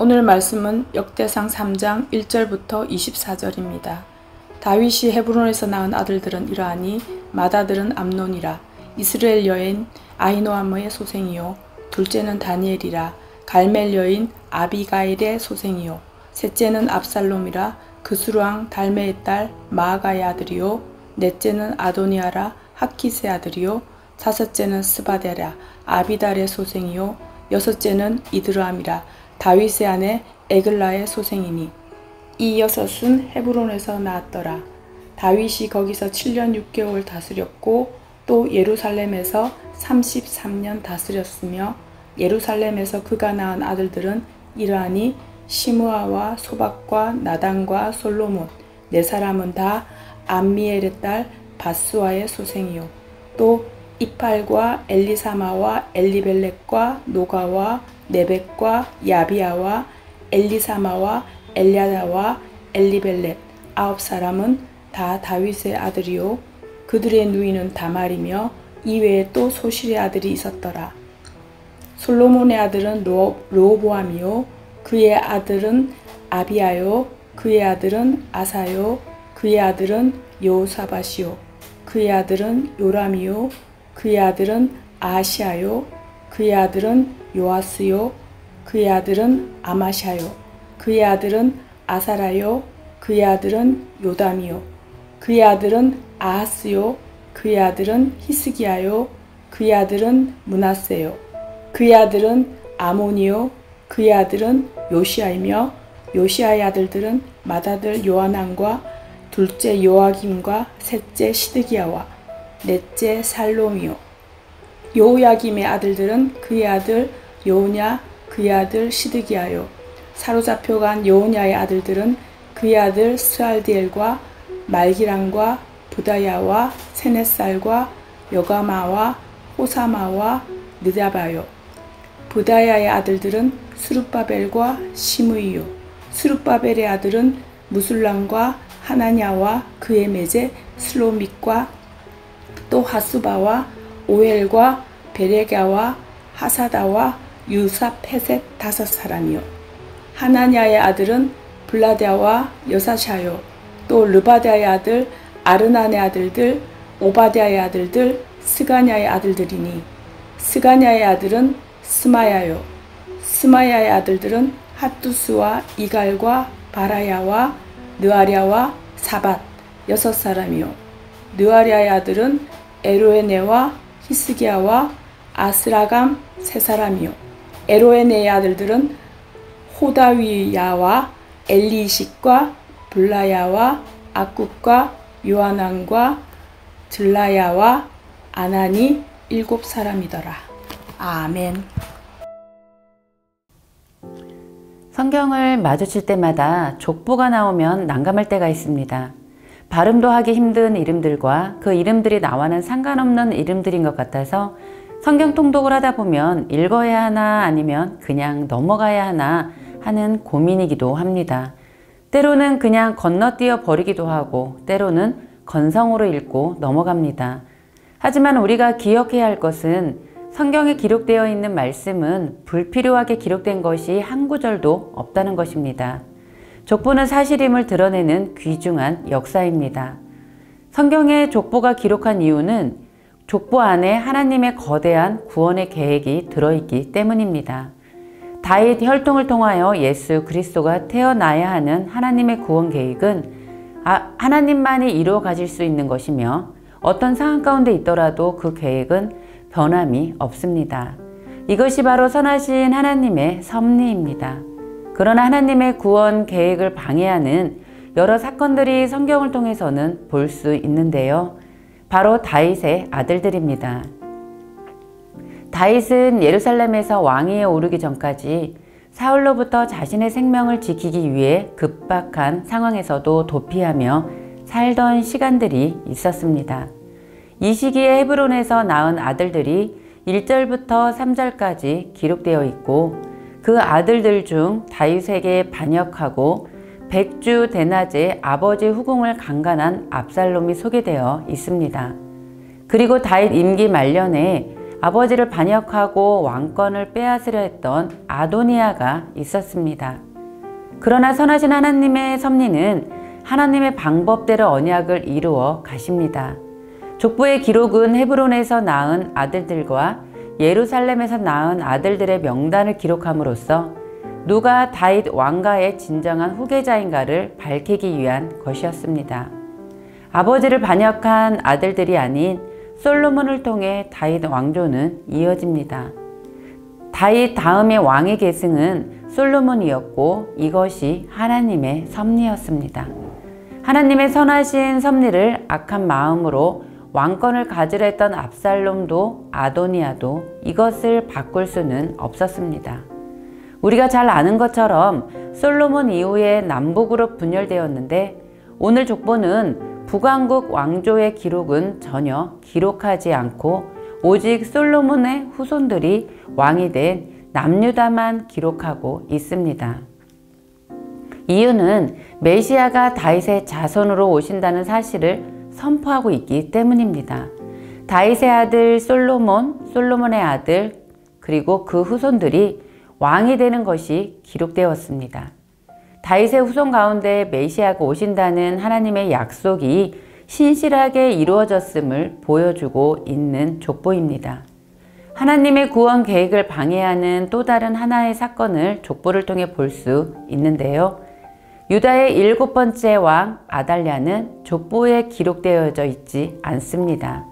오늘 말씀은 역대상 3장 1절부터 24절입니다. 다윗이 헤브론에서 낳은 아들들은 이러하니 맏아들은 암논이라. 이스라엘 여인 아히노아머의 소생이요 둘째는 다니엘이라. 갈멜 여인 아비가일의 소생이요 셋째는 압살롬이라. 그스루왕 달메의 딸 마아가의 아들이요 넷째는 아도니아라 하킷의 아들이요 다섯째는 스바데라 아비달의 소생이요 여섯째는 이드람이라. 다윗의 아내 에글라의 소생이니 이 여섯은 헤브론에서 낳았더라. 다윗이 거기서 7년 6개월 다스렸고 또 예루살렘에서 33년 다스렸으며 예루살렘에서 그가 낳은 아들들은 이러하니 시므아와 소박과 나단과 솔로몬 네 사람은 다 암미엘의 딸 바스와의 소생이요 또 이팔과 엘리사마와 엘리벨렉과 노가와 네벡과 야비아와 엘리사마와 엘랴다와 엘리벨렛 아홉 사람은 다 다윗의 아들이요 그들의 누이는 다말이며 이외에 또 소실의 아들이 있었더라. 솔로몬의 아들은 르호보암이요 그의 아들은 아비아요 그의 아들은 아사요 그의 아들은 여호사밧이요 그의 아들은 요람이요 그의 아들은 아하시아요 그의 아들은 요아스요 그의 아들은 아마샤요 그의 아들은 아사라요 그의 아들은 요담이요 그의 아들은 아하스요 그의 아들은 히스기야요 그의 아들은 므낫세요 그의 아들은 아몬이요 그의 아들은 요시아이며 요시아의 아들들은 맏아들 요하난과 둘째 요아김과 셋째 시드기야와 넷째 살롬이요 요야김의 아들들은 그의 아들 여호냐 그의 아들 시드기야요 사로잡혀간 여호냐의 아들들은 그의 아들 스알디엘과 말기람과 부다야와 세넷살과 여가마와 호사마와 느다바요 부다야의 아들들은 스룹바벨과 시므이요 스룹바벨의 아들은 무술람과 하나냐와 그의 매제 슬로믹과 또 하수바와 오엘과 베레가와 하사다와 유사페셋 다섯 사람이요 하나냐의 아들은 블라다와 여사샤요 또 르바다의 아들 아르난의 아들들 오바댜의 아들들 스가냐의 아들들이니 스가냐의 아들은 스마야요 스마야의 아들들은 핫두스와 이갈과 바라야와 느아랴와 사밧 여섯 사람이요 느아랴의 아들은 에로에네와 히스기야와 아스라감 세 사람이요 에로에네의 아들들은 호다위야와 엘리이식과 블라야와 악굽과 요하난과 들라야와 아나니 일곱 사람이더라. 아멘. 성경을 마주칠 때마다 족보가 나오면 난감할 때가 있습니다. 발음도 하기 힘든 이름들과 그 이름들이 나와는 상관없는 이름들인 것 같아서 성경 통독을 하다 보면 읽어야 하나 아니면 그냥 넘어가야 하나 하는 고민이기도 합니다. 때로는 그냥 건너뛰어 버리기도 하고 때로는 건성으로 읽고 넘어갑니다. 하지만 우리가 기억해야 할 것은 성경에 기록되어 있는 말씀은 불필요하게 기록된 것이 한 구절도 없다는 것입니다. 족보는 사실임을 드러내는 귀중한 역사입니다. 성경에 족보가 기록한 이유는 족보 안에 하나님의 거대한 구원의 계획이 들어있기 때문입니다. 다윗 혈통을 통하여 예수 그리스도가 태어나야 하는 하나님의 구원 계획은 하나님만이 이루어 가실 수 있는 것이며 어떤 상황 가운데 있더라도 그 계획은 변함이 없습니다. 이것이 바로 선하신 하나님의 섭리입니다. 그러나 하나님의 구원 계획을 방해하는 여러 사건들이 성경을 통해서는 볼 수 있는데요. 바로 다윗의 아들들입니다. 다윗은 예루살렘에서 왕위에 오르기 전까지 사울로부터 자신의 생명을 지키기 위해 급박한 상황에서도 도피하며 살던 시간들이 있었습니다. 이 시기에 헤브론에서 낳은 아들들이 1절부터 3절까지 기록되어 있고 그 아들들 중 다윗에게 반역하고 백주 대낮에 아버지 후궁을 강간한 압살롬이 소개되어 있습니다. 그리고 다윗 임기 말년에 아버지를 반역하고 왕권을 빼앗으려 했던 아도니아가 있었습니다. 그러나 선하신 하나님의 섭리는 하나님의 방법대로 언약을 이루어 가십니다. 족보의 기록은 헤브론에서 낳은 아들들과 예루살렘에서 낳은 아들들의 명단을 기록함으로써 누가 다윗 왕가의 진정한 후계자인가를 밝히기 위한 것이었습니다. 아버지를 반역한 아들들이 아닌 솔로몬을 통해 다윗 왕조는 이어집니다. 다윗 다음의 왕의 계승은 솔로몬이었고 이것이 하나님의 섭리였습니다. 하나님의 선하신 섭리를 악한 마음으로 왕권을 가지려 했던 압살롬도 아도니아도 이것을 바꿀 수는 없었습니다. 우리가 잘 아는 것처럼 솔로몬 이후에 남북으로 분열되었는데 오늘 족보는 북왕국 왕조의 기록은 전혀 기록하지 않고 오직 솔로몬의 후손들이 왕이 된 남유다만 기록하고 있습니다. 이유는 메시아가 다윗의 자손으로 오신다는 사실을 선포하고 있기 때문입니다. 다윗의 아들 솔로몬, 솔로몬의 아들, 그리고 그 후손들이 왕이 되는 것이 기록되었습니다. 다윗의 후손 가운데 메시아가 오신다는 하나님의 약속이 신실하게 이루어졌음을 보여주고 있는 족보입니다. 하나님의 구원 계획을 방해하는 또 다른 하나의 사건을 족보를 통해 볼 수 있는데요. 유다의 7번째 왕 아달랴는 족보에 기록되어져 있지 않습니다.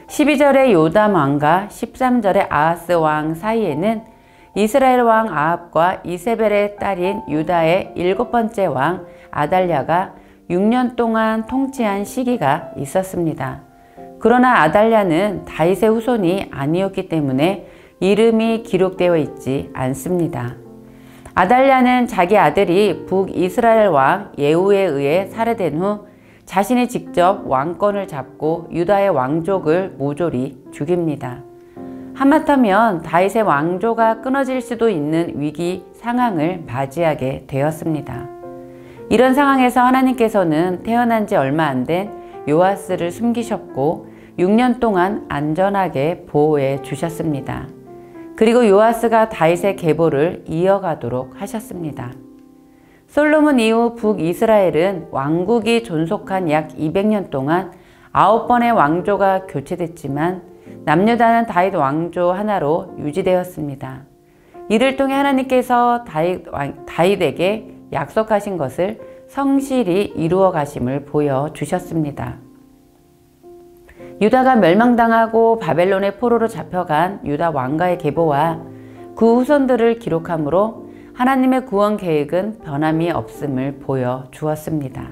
12절의 요담 왕과 13절의 아하스 왕 사이에는 이스라엘 왕 아합과 이세벨의 딸인 유다의 7번째 왕 아달랴가 6년 동안 통치한 시기가 있었습니다. 그러나 아달랴는 다윗의 후손이 아니었기 때문에 이름이 기록되어 있지 않습니다. 아달랴는 자기 아들이 북이스라엘 왕 예후에 의해 살해된 후 자신이 직접 왕권을 잡고 유다의 왕족을 모조리 죽입니다. 하마터면 다윗의 왕조가 끊어질 수도 있는 위기 상황을 맞이하게 되었습니다. 이런 상황에서 하나님께서는 태어난 지 얼마 안 된 요아스를 숨기셨고 6년 동안 안전하게 보호해 주셨습니다. 그리고 요아스가 다윗의 계보를 이어가도록 하셨습니다. 솔로몬 이후 북이스라엘은 왕국이 존속한 약 200년 동안 9번의 왕조가 교체됐지만 남유다는 다윗 왕조 하나로 유지되었습니다. 이를 통해 하나님께서 다윗에게 약속하신 것을 성실히 이루어 가심을 보여주셨습니다. 유다가 멸망당하고 바벨론의 포로로 잡혀간 유다 왕가의 계보와 그 후손들을 기록하므로 하나님의 구원 계획은 변함이 없음을 보여주었습니다.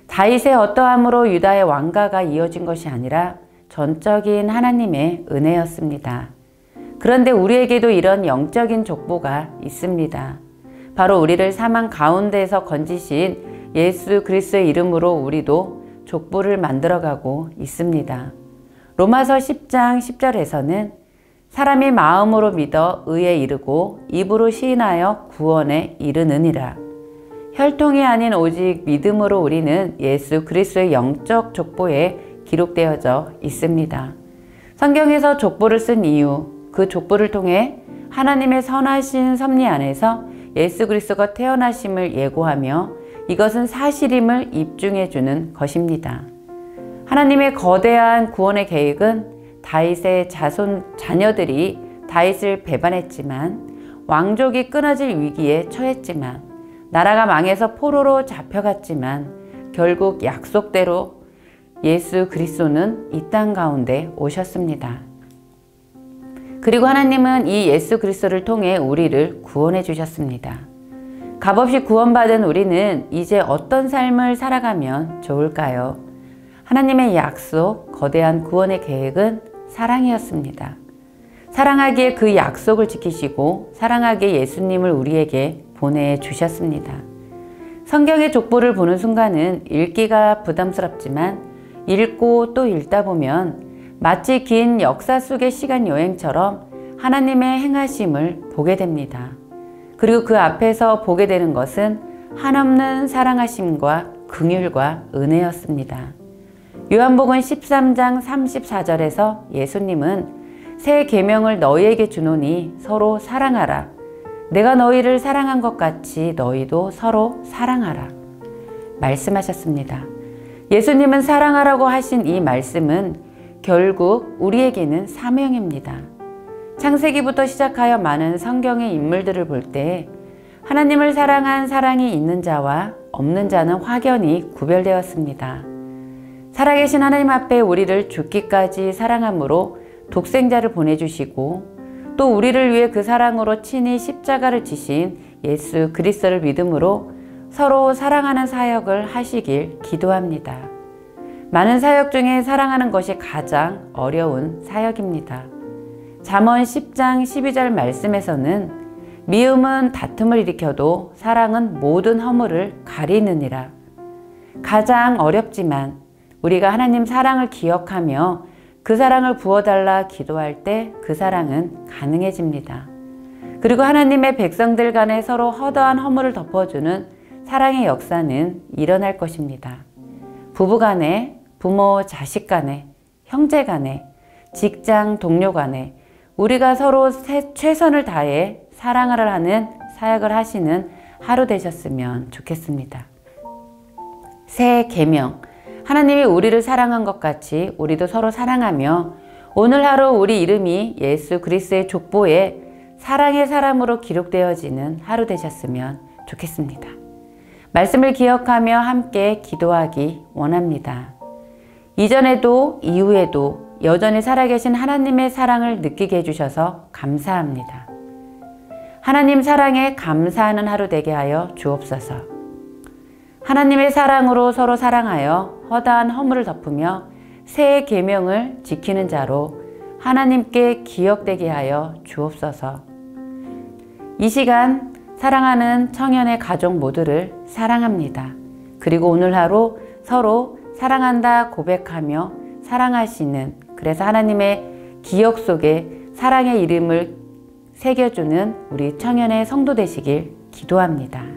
다윗의 어떠함으로 유다의 왕가가 이어진 것이 아니라 전적인 하나님의 은혜였습니다. 그런데 우리에게도 이런 영적인 족보가 있습니다. 바로 우리를 사망 가운데에서 건지신 예수 그리스도의 이름으로 우리도 족보를 만들어가고 있습니다. 로마서 10장 10절에서는 사람이 마음으로 믿어 의에 이르고 입으로 시인하여 구원에 이르느니라. 혈통이 아닌 오직 믿음으로 우리는 예수 그리스도의 영적 족보에 기록되어져 있습니다. 성경에서 족보를 쓴 이유, 그 족보를 통해 하나님의 선하신 섭리 안에서 예수 그리스도가 태어나심을 예고하며 이것은 사실임을 입증해 주는 것입니다. 하나님의 거대한 구원의 계획은 다윗의 자녀들이 다윗을 배반했지만 왕족이 끊어질 위기에 처했지만 나라가 망해서 포로로 잡혀갔지만 결국 약속대로 예수 그리스도는 이 땅 가운데 오셨습니다. 그리고 하나님은 이 예수 그리스도를 통해 우리를 구원해 주셨습니다. 값없이 구원받은 우리는 이제 어떤 삶을 살아가면 좋을까요? 하나님의 약속, 거대한 구원의 계획은 사랑이었습니다. 사랑하기에 그 약속을 지키시고 사랑하기에 예수님을 우리에게 보내주셨습니다. 성경의 족보를 보는 순간은 읽기가 부담스럽지만 읽고 또 읽다 보면 마치 긴 역사 속의 시간 여행처럼 하나님의 행하심을 보게 됩니다. 그리고 그 앞에서 보게 되는 것은 한없는 사랑하심과 긍휼과 은혜였습니다. 요한복음 13장 34절에서 예수님은 새 계명을 너희에게 주노니 서로 사랑하라. 내가 너희를 사랑한 것 같이 너희도 서로 사랑하라. 말씀하셨습니다. 예수님은 사랑하라고 하신 이 말씀은 결국 우리에게는 사명입니다. 창세기부터 시작하여 많은 성경의 인물들을 볼 때 하나님을 사랑한 사랑이 있는 자와 없는 자는 확연히 구별되었습니다. 살아계신 하나님 앞에 우리를 죽기까지 사랑함으로 독생자를 보내주시고 또 우리를 위해 그 사랑으로 친히 십자가를 지신 예수 그리스도를 믿음으로 서로 사랑하는 사역을 하시길 기도합니다. 많은 사역 중에 사랑하는 것이 가장 어려운 사역입니다. 잠언 10장 12절 말씀에서는 미움은 다툼을 일으켜도 사랑은 모든 허물을 가리느니라. 가장 어렵지만 우리가 하나님 사랑을 기억하며 그 사랑을 부어달라 기도할 때 그 사랑은 가능해집니다. 그리고 하나님의 백성들 간에 서로 허다한 허물을 덮어주는 사랑의 역사는 일어날 것입니다. 부부 간에, 부모 자식 간에, 형제 간에, 직장 동료 간에 우리가 서로 최선을 다해 사랑을 하는 사역을 하시는 하루 되셨으면 좋겠습니다. 새 계명, 하나님이 우리를 사랑한 것 같이 우리도 서로 사랑하며 오늘 하루 우리 이름이 예수 그리스도의 족보에 사랑의 사람으로 기록되어지는 하루 되셨으면 좋겠습니다. 말씀을 기억하며 함께 기도하기 원합니다. 이전에도 이후에도 여전히 살아계신 하나님의 사랑을 느끼게 해주셔서 감사합니다. 하나님 사랑에 감사하는 하루 되게 하여 주옵소서. 하나님의 사랑으로 서로 사랑하여 허다한 허물을 덮으며 새 계명을 지키는 자로 하나님께 기억되게 하여 주옵소서. 이 시간 사랑하는 청년의 가족 모두를 사랑합니다. 그리고 오늘 하루 서로 사랑한다 고백하며 사랑하시는, 그래서 하나님의 기억 속에 사랑의 이름을 새겨주는 우리 청년의 성도 되시길 기도합니다.